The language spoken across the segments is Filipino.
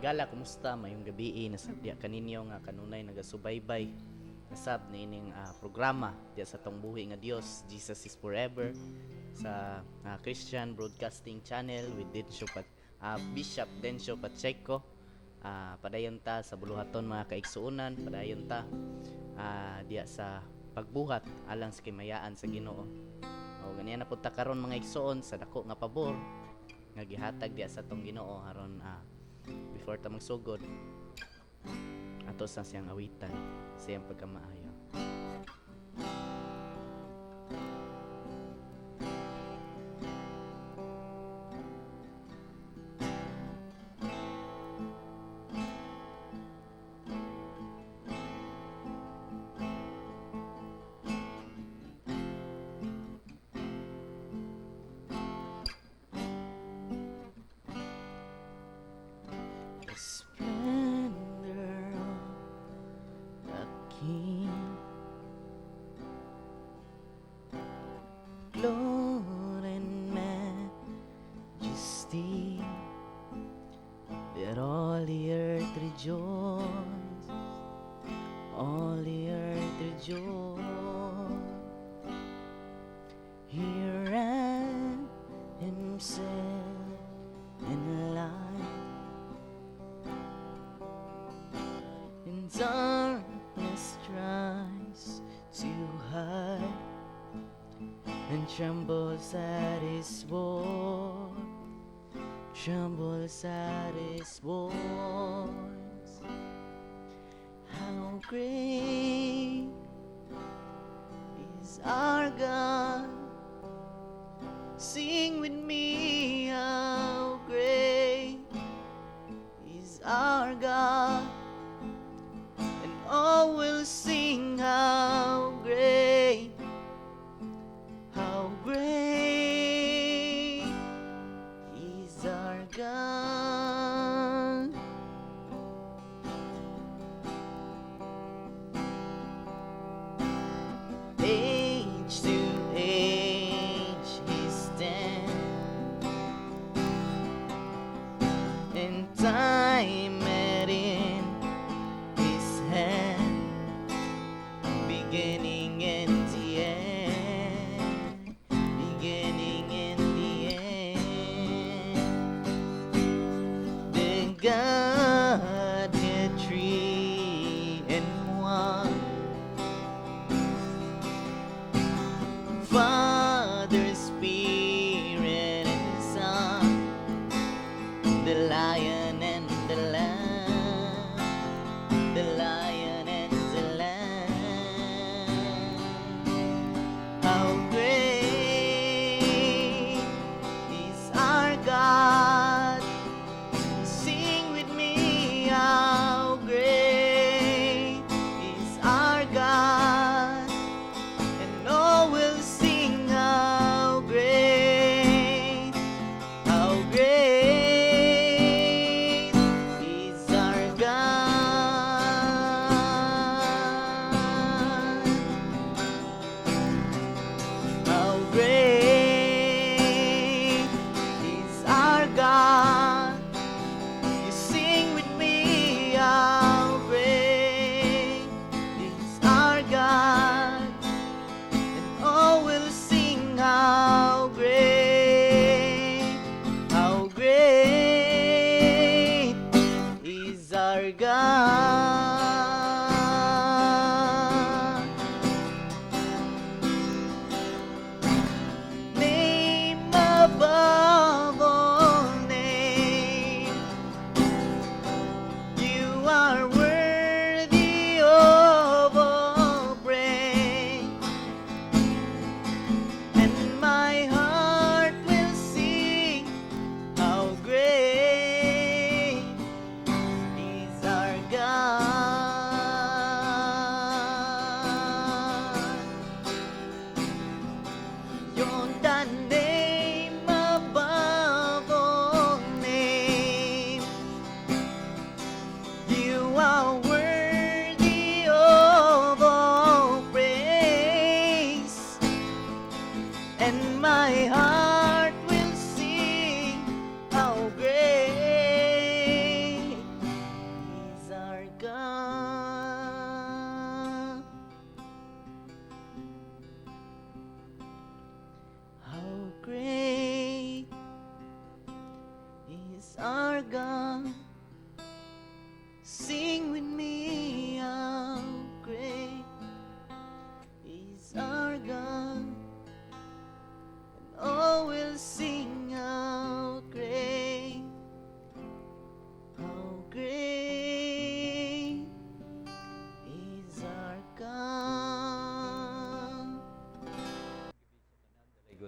Higala, kumusta? Mayong gabi nasadya kaninyo nga kanunay nagasubaybay nasab niining programa diya sa tong buhi nga Dios, Jesus is Forever sa Christian Broadcasting Channel with Bishop Dencio Pacheco. Padayon ta sa buluhaton mga kaigsuunan, padayon ta diya sa pagbuhat alang sa kimayaan sa Ginoo. O ganiya na punta karon mga igsuon sa dako nga pabor nga gihatag diya sa tong Ginoo aron before ta magsugod ato sa siyang awitan sa siyang pagkamaayo. Splendor of the King, glory and majesty, let all the earth rejoice, all the earth rejoice. He ran himself in light, in darkness tries to hide, and trembles at his voice, trembles at his voice. How great is our God? Sing with me, how great is our God, and all will sing how great is our God. Age to age he stands, and time at in his hand, beginning and the end, beginning and the end. The Godhead three in one, Father, Spirit, and Son, the Lion and the Lamb, the Lion and the Lamb.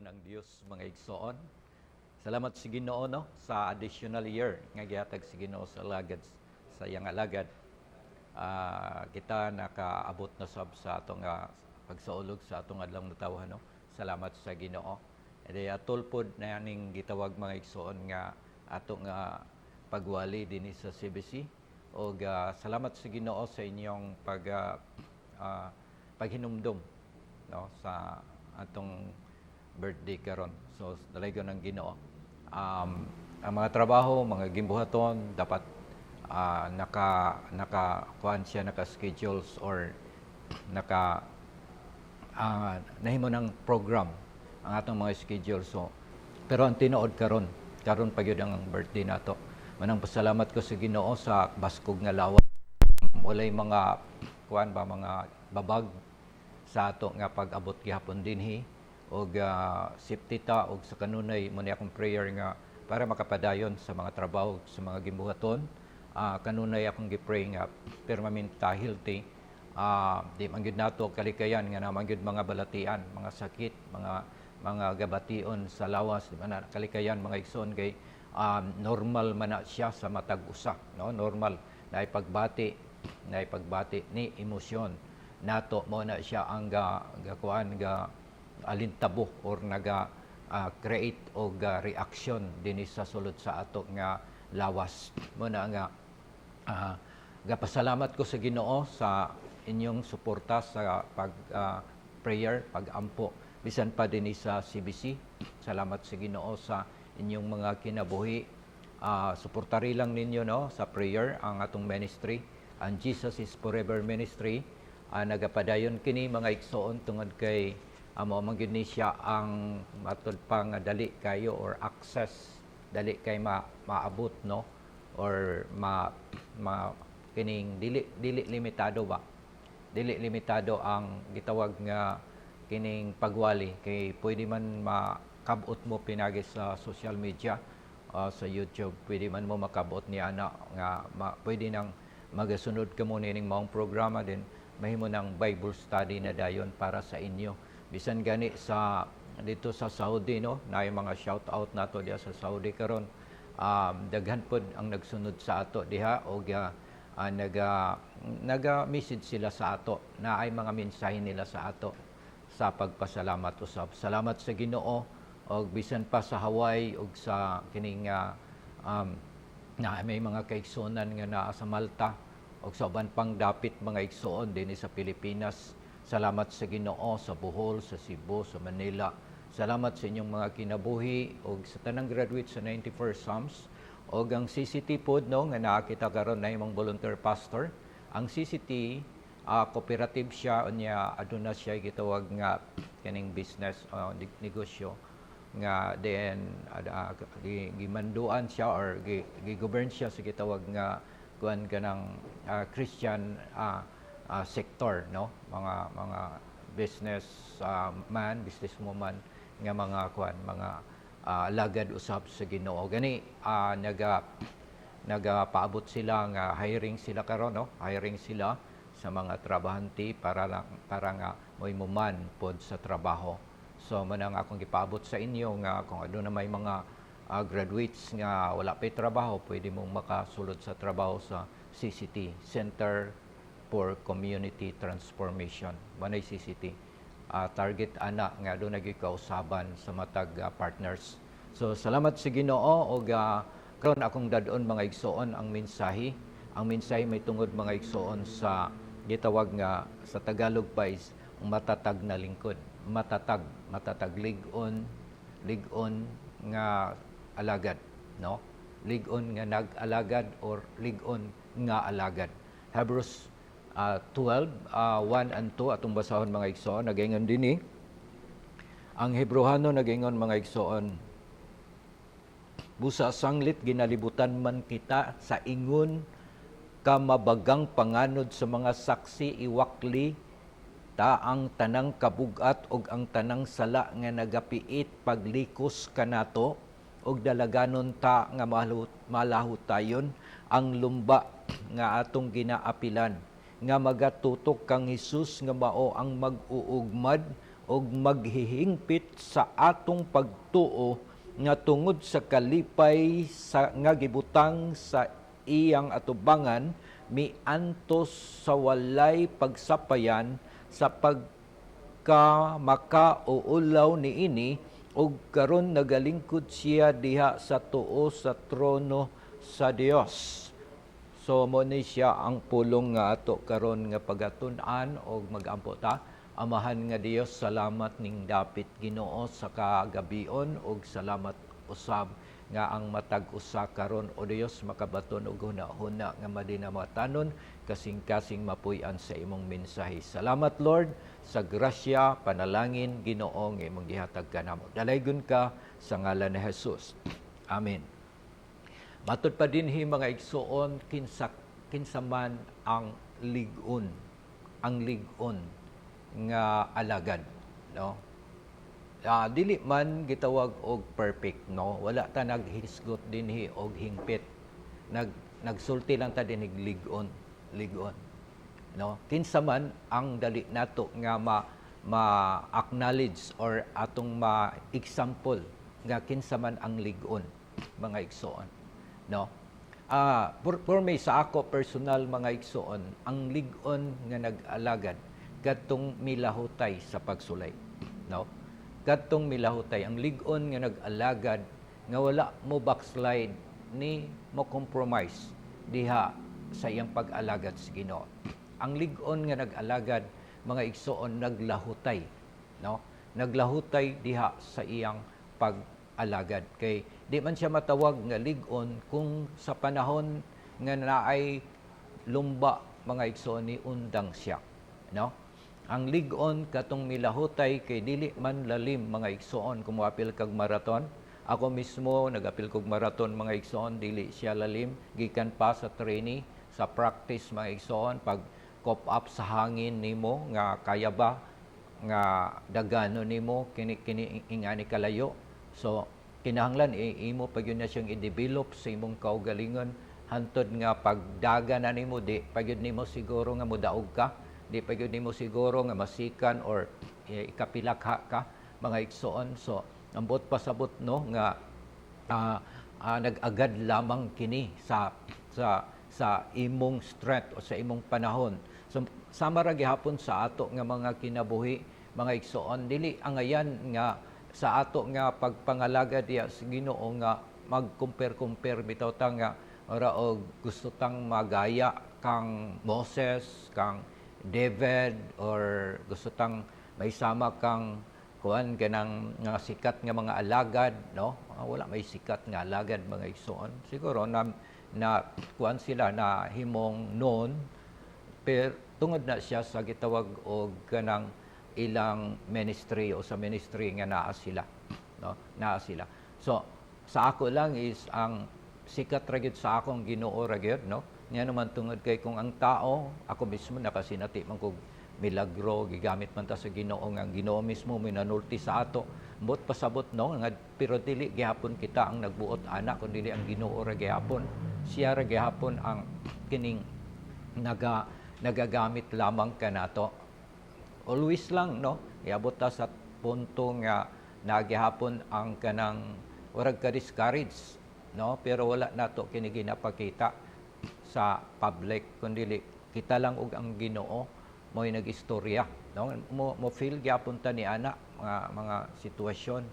ng Dios mga igsoon. Salamat sa Ginoo no sa additional year nga gihatag sa Ginoo sa alagad sa iyang alagad. Kita nakaabot na sab sa atong pagsaulog sa atong adlong natawhan no. Salamat sa Ginoo. Edi atol pod na ning gitawag mga igsoon nga ato nga pagwali dinhi sa CBC og salamat sa Ginoo sa inyong paghinumdom no sa atong birthday karon. So dalaygon ng Ginoo. Ang mga trabaho, mga gimbuhaton dapat naka siya naka-schedules or nahimo ng program ang atong mga schedule. So pero ang tinuod karon pa gyud ang birthday nato. Manang pasalamat ko sa Ginoo sa baskog nga lawas. Walay mga mga babag sa ato nga pag-abot gihapon dinhi og safety ta og sa kanunay mo ni akong prayer nga para makapadayon sa mga trabaho sa mga gimbuhaton. Kanunay akong gipray nga permanent ta healthy. Di man gyud nato kalikayan nga naman gyud mga balatian, mga sakit, mga gabation sa lawas, di man kalikayan mga igsoon kay normal man na siya sa matag usa, no? Normal na ipagbati ni emosyon nato mo na siya ang gakuan ga alintabo or create og reaction dinhi sa sulod sa ato nga lawas mo na nga gapasalamat ko sa Ginoo sa inyong suporta sa prayer, pag-ampo bisan pa dinhi sa CBC. Salamat sa Ginoo sa inyong mga kinabuhi. Suportari lang ninyo no sa prayer ang atong ministry, ang Jesus is Forever Ministry. Nagapadayon kini mga igsoon tungod kay mao man gyud ni siya ang matud pang dali kayo or access dali kay maabot no or kining dili limitado ba, dili limitado ang gitawag nga kining pagwali kay pwede man makabot mo pinagi sa social media, sa YouTube pwede man mo makabot ni ana nga pwede nang magasunod ka mo ning maong programa din mahimo ng Bible study na dayon para sa inyo bisan gani sa dito sa Saudi no naay mga shout out nato diha sa Saudi karon. Daghan pod ang nagsunod sa ato diha og naga-message sila sa ato na ay mga mensahe nila sa ato sa pagpasalamat usab. Salamat sa Ginoo og bisan pa sa Hawaii og sa kining na may mga kaigsuonan nga naa sa Malta og sa uban pang dapit mga igsoon dinhi sa Pilipinas. Salamat sa Ginoo sa Bohol, sa Cebu, sa Manila. Salamat sa inyong mga kinabuhi og sa tanang graduate sa 91st Psalms og ang CCT pod no nga nakita karon na imong volunteer pastor. Ang CCT cooperative siya unya aduna siya gitawag nga kaning business negosyo nga then gimanduan siya or gi-govern siya sa gitawag nga kuan kanang Christian sector no mga business businesswoman nga mga kuan mga alagad usab sa Ginoo gani nagapaabot sila nga hiring sila karon no hiring sila sa mga trabahante para nga moimuman pod sa trabaho. So manang akong gipaabot sa inyo nga kung ano na may mga graduates nga wala pay trabaho pwede mong makasulod sa trabaho sa CCT, Center for Community Transformation. Manay CCT. Target ana nga doon nagikausaban sa matag partners. So salamat sa Ginoo og karon akong dadon mga igsoon ang mensahe. Ang mensahe may tungod mga igsoon sa gitawag nga sa Tagalog pa is matatag na lingkod. Matatag ligon nga alagad, no? Ligon nga nag-alagad or ligon nga alagad. Hebrews 12, 1 and 2 atong basahon mga igsoon nagaingon dinhi. Ang Hebrohano nagaingon mga igsoon, busa sanglit ginalibutan man kita sa ingon kamabagang panganod sa mga saksi iwakli ta ang tanang kabugat og ang tanang sala nga nagapiit paglikos kanato og dalaganon ta nga malahutayon ang lumba nga atong ginaapilan nga magatutok kang Hesus nga mao ang mag-uugmad ug maghihingpit sa atong pagtuo nga tungod sa kalipay sa nga gibutang sa iyang atubangan miantos sa walay pagsapayan sa makauulaw niini ug karon nagalingkod siya diha sa tuo sa trono sa Dios. So mo ni siya ang pulong nga ato karon nga pagatun-an og magampo ta. Amahan nga Dios, salamat ning dapit Ginoo sa kagabion ug salamat usab nga ang matag usa karon o Dios makabaton og hunahuna nga madinamatanon kasing-kasing mapuy-an sa imong mensahe. Salamat Lord sa grasya, panalangin Ginoo nga imong gihatag kanamo. Dalaygon ka sa ngalan ni Jesus. Amen. Matud pa dinhi mga igsoon kinsa man ang lig-on. Ang lig-on nga alagad, no? Dili man gitawag og perfect, no? Wala ta naghisgot dinhi og hingpit. Nagsulti lang ta dinhi lig-on, no? Kinsa man ang dali nato nga ma-acknowledge or atong ma-example nga kinsa man ang lig-on, mga igsoon, no? For me, sa ako personal mga igsoon, ang lig-on nga nag-alagad kadtong milahutay sa pagsulay, no? Kadtong milahutay ang lig-on nga nag-alagad nga wala mo backslide ni mo compromise diha sa iyang pag-alagad sa Ginoo. Ang lig-on nga nag-alagad mga igsoon naglahutay, no? Naglahutay diha sa iyang pag-alagad kay di man siya matawag nga lig-on kung sa panahon nga naay lumba mga igsoon ni undang siya, no? Ang lig-on katong milahutay kay dili man lalim mga igsoon kung moapil kag maraton. Ako mismo nagapil kog maraton mga igsoon, dili siya lalim gikan pa sa trainee, sa practice mga igsoon pag cop up sa hangin nimo nga kaya ba nga dagano nimo kini ingani kalayo. So kinahanglan imo pag yun na siyang i-develop sa imong kaugalingon hantod nga pagdaga na nimo di pagyud nimo siguro nga modaog ka. Di pa yun mo siguro nga masikan or ikapilakha ka mga igsoon. So ambot pasabot no nga nag-agad lamang kini sa imong strength o sa imong panahon. So sama ra gihapon sa ato nga mga kinabuhi mga igsoon, dili angayan nga sa ato nga pagpangalaga diya sa Ginoo nga mag-compare bitaw ta nga ora og gusto tang magaya kang Moses, kang David, or gusto tang may sama kang kuan kanang sikat nga mga alagad, no? Wala may sikat nga alagad mga igsoon. Siguro na kuan sila na himong noon pero tungod na siya sa gitawag og kanang ilang ministry o sa ministry nga naa sila, no? Naa sila. So sa ako lang is ang sikat ra gyud sa akong Ginoo ra gyud, no? Nga naman tungod kay kung ang tao, ako mismo nakasinati man kog milagro, gigamit man ta sa Ginoo nga Ginoo mismo minanulti sa ato. Ambot pasabot no nga pero dili gihapon kita ang nagbuot ana kun dili ang Ginoo ra gihapon. Siya ra gihapon ang kining nagagamit lamang kanato. Always lang no, iabot ta sa punto nga nagihapon ang kanang warag ka discourage, no? Pero wala nato kini ginapakita sa public kundi kita lang og ang Ginoo mo'y nag-istorya, no? Mo feel gyapon ta ni ana mga sitwasyon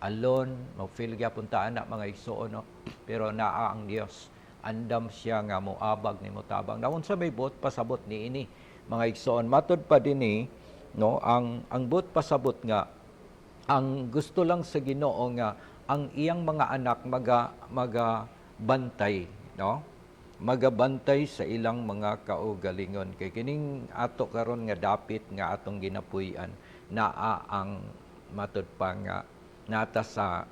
alone, mo feel gyapon ta ana mga igsoon, no? Pero naa ang Dios, andam siya nga moabag ni motabang. Naun sa may buot pasabot ni ini mga igsoon, matud pa dinhi, no? Ang buot pasabot nga ang gusto lang sa Ginoo nga ang iyang mga anak magabantay, no? Magabantay sa ilang mga kaugalingon kay kining ato karon nga dapit nga atong ginapuy-an naa ang matud pa nga nata sa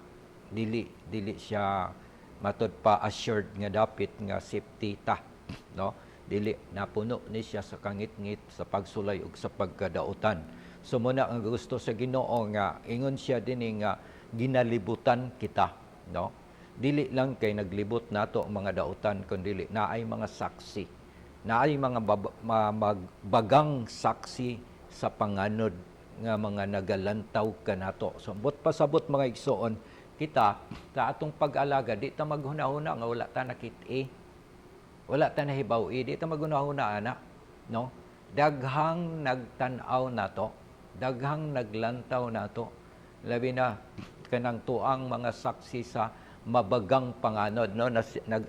dili siya matud pa assured nga dapit nga safety ta, no? Dili napuno ni siya sa kangit-ngit sa pagsulay ug sa pagkadautan. So muna ang gusto sa Ginoo nga ingon siya dinhi nga ginalibutan kita, no? Dili lang kay naglibot nato ang mga dautan kundi naay mga saksi, naay mga bagang saksi sa panganod nga mga nagalantaw kanato. So ambot pasabot mga igsoon, kita sa atong pag-alaga di ta maghuna-huna nga wala ta nakit-i. Wala ta nahibaw-i, di ta maghuna-huna ana, no? Daghang nagtan-aw nato, daghang naglantaw nato. Labi na kanang tuang mga saksi sa mabagang panganod, no?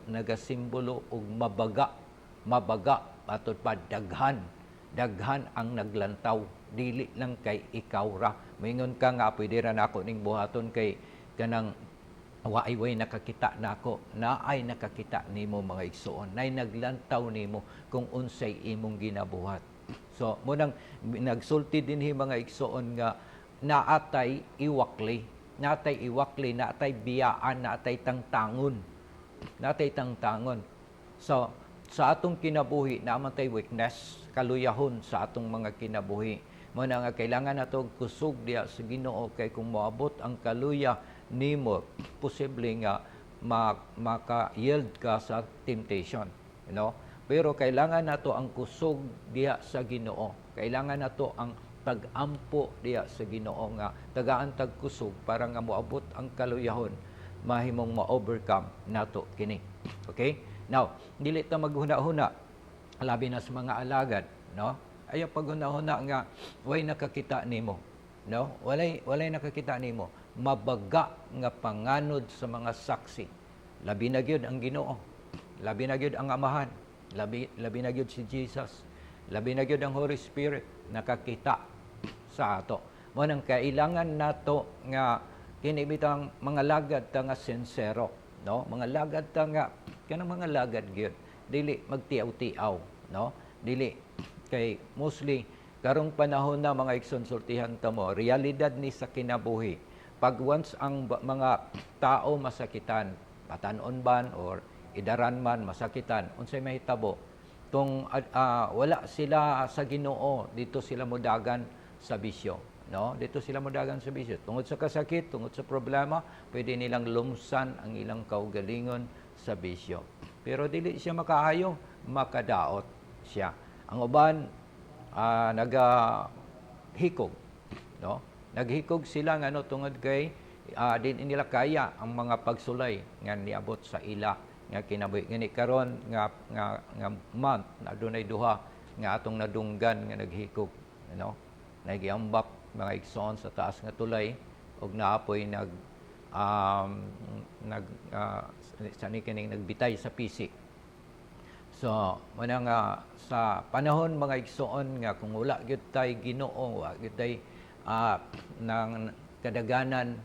Nagasimbolo og mabaga atud pa daghan ang naglantaw, dili lang kay ikaw ra. Moingon ka nga pwede ra nako ning buhaton kay kanang way nakakita nako, naay nakakita nimo mga igsoon, nay naglantaw nimo kung unsay imong ginabuhat. So mo nang nagsulti dinhi mga igsoon nga naatay iwakli, naatay biyaan, naatay tangtangon. So sa atong kinabuhi naman tay weakness, kaluyahon sa atong mga kinabuhi. Mo na nga kailangan nato kusog diha sa Ginoo kay kung moabot ang kaluya nimo, posible nga maka-yield ka sa temptation, you know? Pero kailangan nato ang kusog diha sa Ginoo. Kailangan nato ang pag-ampo diha sa Ginoo nga tagaan tag kusog para nga moabot ang kaluyahon, mahimong ma-overcome nato kini. Okay? Now, dili ta maghuna-huna labi na sa mga alagad, no? Ayaw paghuna-huna nga way nakakita nimo, no? Walay nakakita nimo. Mabaga nga panganod sa mga saksi. Labi na gyud ang Ginoo. Labi na gyud ang Amahan. Labi na gyud si Jesus. Labi na gyud ang Holy Spirit nakakita sa ato. Mo nang kailangan nato nga kini bitang mga lagad ta nga sincero, no? Mga lagad ta nga kanang mga lagad gyud. Dili magtiaw-tiaw, no? Dili kay mostly karong panahon na mga igsunsultihan ta mo, realidad ni sa kinabuhi. Pag once ang mga tao masakitan, patanon ban or idaran man masakitan, unsay mahitabo? Kung wala sila sa Ginoo, dito sila modagan sa bisyo, no? Dito sila modagan sa bisyo. Tungod sa kasakit, tungod sa problema, pwede nilang lumsan ang ilang kaugalingon sa bisyo. Pero dili siya makaayo, makadaot siya. Ang uban nagahikog, no? Naghikog sila nga no tungod kay din nila kaya ang mga pagsulay nga niabot sa ila nga kinabuhi ngani karon nga month na adunay duha nga atong nadunggan nga naghikog, you know, nagiambak mga igsoon sa taas nga tulay og naapoy sani kining nagbitay sa pisi. So muna nga sa panahon mga igsoon nga kung wala gyud tay Ginoo, wala gyud tay ng kadaganan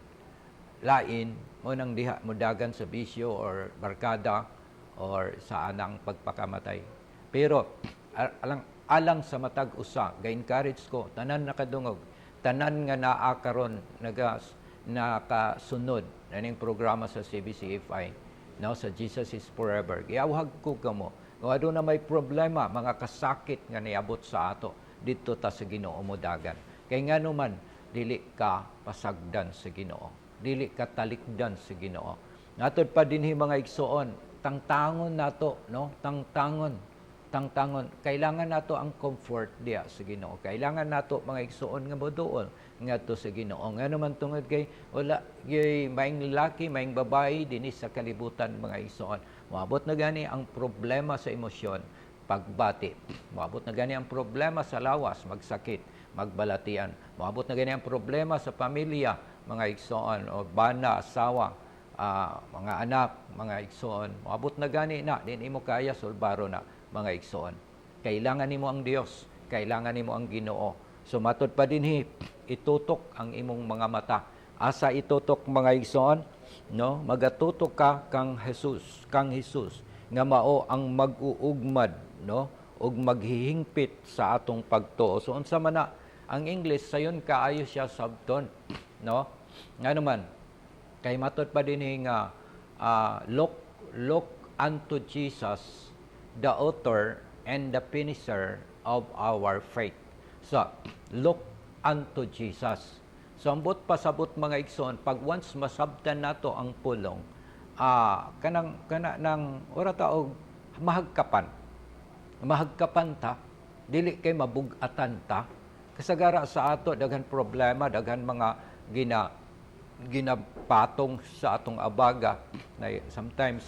lain mo nang diha modagan sa bisyo or barkada or sa anang pagpakamatay. Pero alang sa matag usa, ga-encourage ko tanan nakadungog, tanan nga naa karon nakasunod naning programa sa CBCFI, now sa Jesus is Forever. Giawhag ko kamo kung aduna may problema, mga kasakit nga niabot sa ato, dito ta sa Ginoo modagan. Kay ngano man dili ka pasagdan sa Ginoo, dili ka talikdan sa Ginoo. Natod pa dinhi mga igsoon, tangtangon nato, no? Tangtangon. Kailangan nato ang comfort diya sa Ginoo. Kailangan nato mga igsoon nga moduol ngadto sa Ginoo. Ngano man tungod kay wala gyud maing lalaki, maing babae dinhi sa kalibutan mga igsoon. Moabot na gani ang problema sa emosyon, pagbati. Moabot na gani ang problema sa lawas, magsakit, magbalatian. Moabot na gani ang problema sa pamilya, mga igsoon, o bana, asawa, mga anak, mga igsoon. Moabot na gani na, din imo kaya, sulbaro na, mga igsoon. Kailangan nimo ang Dios, kailangan nimo ang Ginoo. So matod pa dinhi, itutok ang imong mga mata. Asa itutok mga igsoon, no? Magatutok ka kang Jesus, nga mao ang mag-uugmad, no? Og maghihingpit sa atong pagtuo. So unsa man na ang English sayon kaayo siya sabton, no? Nga naman kay matod pa dinhi nga look unto Jesus, the author and the finisher of our faith. So look unto Jesus. So ambot pasabot mga igsoon, pag once masabtan nato ang pulong, kana nang ora taog mahagkapan ta, dili kay mabugatan ta, Kasagara sa ato daghan problema, daghan mga ginapatong sa atong abaga na sometimes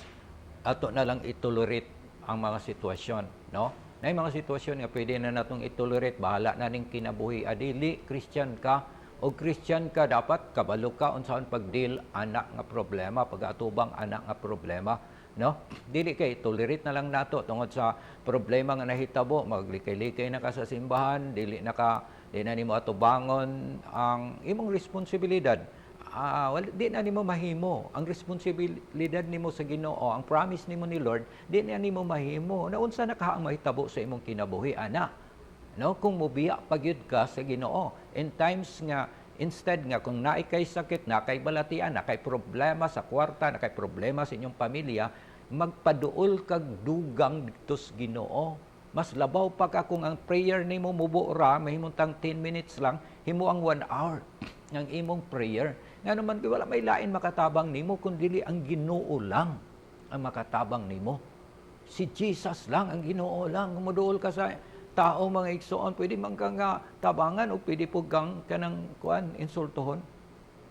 ato na lang itolerate ang mga sitwasyon, no? Na mga sitwasyon nga pwede na natong itolerate, bahala na ning kinabuhi. Adili Christian ka o Christian ka, dapat kabalo ka unsaon pag-deal anak nga problema, pag-atubang anak nga problema, no? Dili kay tolerate na lang nato tungod sa problema nga nahitabo, maglikay-likay na ka sa simbahan, di na nimo atubangon ang imong responsibilidad. Di na nimo mahimo ang responsibilidad nimo sa Ginoo, ang promise nimo ni Lord, di na nimo mahimo. Na unsa na kaang mahitabo sa imong kinabuhi, ana? No, kung mubiya pagyud ka sa Ginoo in times nga instead nga kung naay kay sakit, na kay balatian, na kay problema sa kwarta, na kay problema sa inyong pamilya, magpaduol kag dugang dito sa Ginoo. Mas labaw pa ka kung ang prayer nimo mubura, mahimuntang 10 minutes lang, himo ang 1 hour ng imong prayer. Nga naman, wala may lain makatabang nimo, kundi ang Ginoo lang ang makatabang nimo. Si Jesus lang ang Ginoo lang. Kung muduol ka sa tao, mga igsoon, pwede man kang tabangan o pwede po kang kanang insultohon.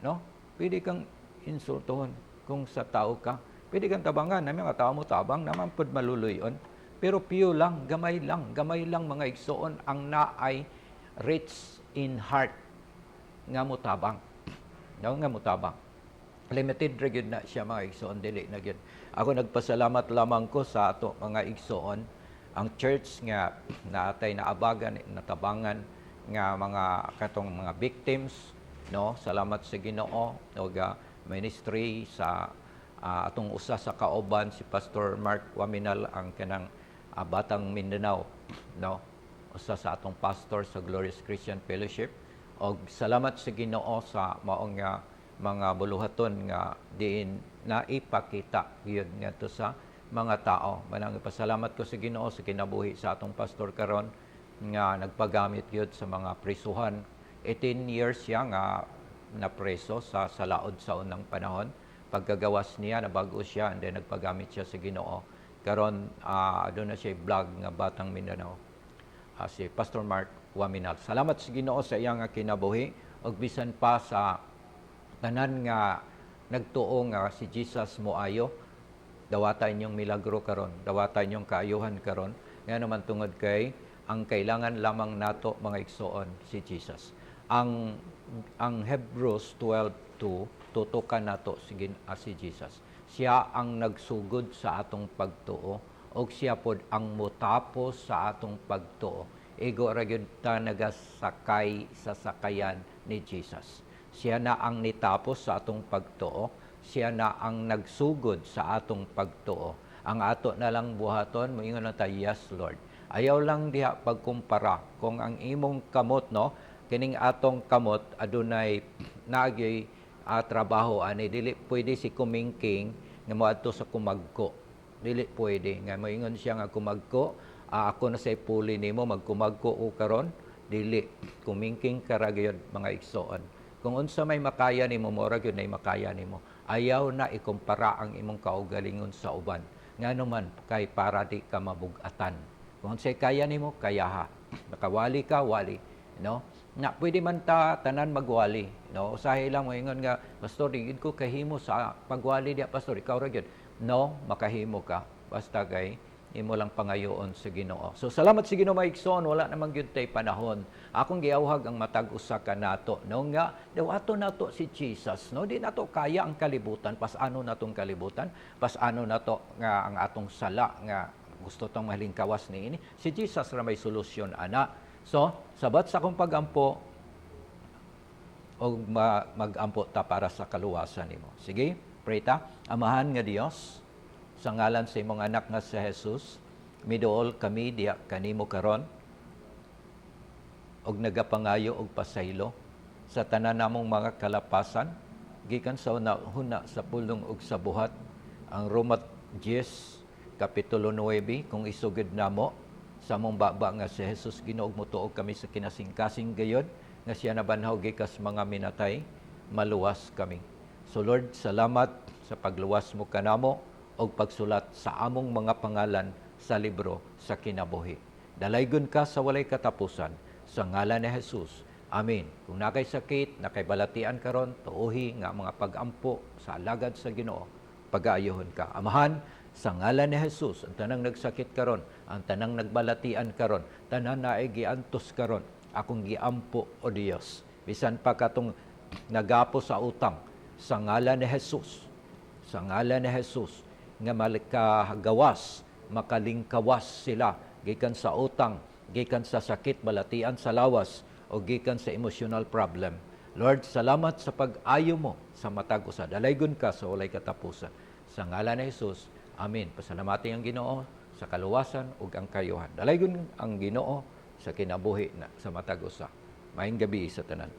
No? Pwede kang insultohon kung sa tao ka. Pwede kang tabangan, na mga tao mo tabang, naman pod maluluyon. Pero piyo lang, gamay lang mga igsoon ang naay rich in heart nga mutabang. No, nga mutabang. Limited ra gyud na siya mga igsoon, dili na gyud. Ako nagpasalamat lamang ko sa ato mga igsoon, ang church nga naatay naabagan, natabangan nga mga katong mga victims, no? Salamat sa Ginoo og ministry sa atong usa sa kauban si Pastor Mark Waminal, ang kanang Batang Mindanao, no? Usa sa atong pastor sa Glorious Christian Fellowship. Og salamat sa Ginoo sa maong mga buluhaton nga diin naipakita gyud ngadto sa mga tao. Manang pasalamat ko sa Ginoo sa kinabuhi sa atong pastor karon nga nagpagamit gyud sa mga prisuhan. 18 years siya nga napreso sa laod sa unang panahon. Pagkagawas niya, nabago siya, and then nagpagamit siya sa Ginoo. Karon doon na siya vlog nga Batang Mindanao, si Pastor Mark Waminal. Salamat sa Ginoo sa iyang kinabuhi, og bisan pa sa tanan nga nagtuo nga si Jesus moayo, dawatan niyong milagro karon, dawatan niyong kaayuhan karon. Nga naman tungod kay ang kailangan lamang nato mga igsoon si Jesus. Ang Hebrews 12:2 tutukan nato si Jesus. Siya ang nagsugod sa atong pagtuo o siya pod ang mutapos sa atong pagtuo. Ego ra gyud ta nagasakay sa sakayan ni Jesus. Siya na ang nitapos sa atong pagtuo, siya na ang nagsugod sa atong pagtuo. Ang ato na lang buhaton, moingon na ta, yes Lord. Ayaw lang diha pagkumpara kung ang imong kamot, no, kining atong kamot adunay naagyoy trabaho ani, dili pwede si kumingking nga moadto sa kumagko, dili pwede nga moingon siya nga kumagko, ako na say puli nimo magkumagko o karon, dili kumingking ka ra gyud mga igsoon. Kung unsa may makaya nimo, mora gyud nay makaya nimo. Ayaw na ikumpara ang imong kaugalingon sa uban, nganuman kay para di ka mabug-atan. Kung unsay kaya nimo, kayaha. Nakawali ka, wali, no? Na pwede man ta tanan magwali, no? Usahay lang mo ingon nga, pastor, digid ko kahimo sa pagwali dia, pastor, ikaw ra gyud. No, makahimo ka basta kay imo lang pangayoon sa Ginoo. So salamat sa Ginoo mga igsoon, wala namang gyud tay panahon. Akong giawhag ang matag usa ka nato, no, nga dawato nato si Jesus, no? Di nato kaya ang kalibutan, pasano natong kalibutan, pasano nato nga ang atong sala nga gusto tong mahalingkawas niini. Si Jesus ra may solusyon ana. So, sabat sa akong pagampo o magampo ta para sa kaluwasan nimo. Sige, pray ta. Amahan nga Dios, sa ngalan sa imong anak nga si Jesus, miduol kami diya kanimo karon og nagapangayo og pasaylo sa tanan namong mga kalapasan gikan sa una sa pulong ug sa buhat. Ang Roma 10 kapitulo 9 kung isugid namo sa among baba nga si Jesus, Ginoo, motuog kami sa kinasing-kasing gayod nga siya nabanhaw gikas mga minatay, maluwas kami. So Lord, salamat sa pagluwas mo kanamo o pagsulat sa among mga pangalan sa libro sa kinabuhi. Dalaygon ka sa walay katapusan. sa ngalan ni Jesus. Amen. Kung nakay sakit, nakay balatian karon, tuohi nga mga pag-ampo sa alagad sa Ginoo, pag-aayohon ka. Amahan, sa ngalan ni Jesus, ang tanang nagsakit karon, ang tanang nagbalatian karon, tanan na ay giantos karon, akong giampo o Dios. Bisan pa katong nagapo sa utang, sa ngalan ni Jesus, sa ngalan ni Jesus, nga makagawas, makalingkawas sila, gikan sa utang, gikan sa sakit, balatian sa lawas, o gikan sa emotional problem. Lord, salamat sa pag-ayo mo sa matag usa. Dalaygon ka sa walay katapusan. Sa ngalan ni Jesus, amen. Pasalamati ang Ginoo sa kaluwasan ug ang kayuhan. Dalaygon ang Ginoo sa kinabuhi na sa matag usa. Maayong gabi sa tanan.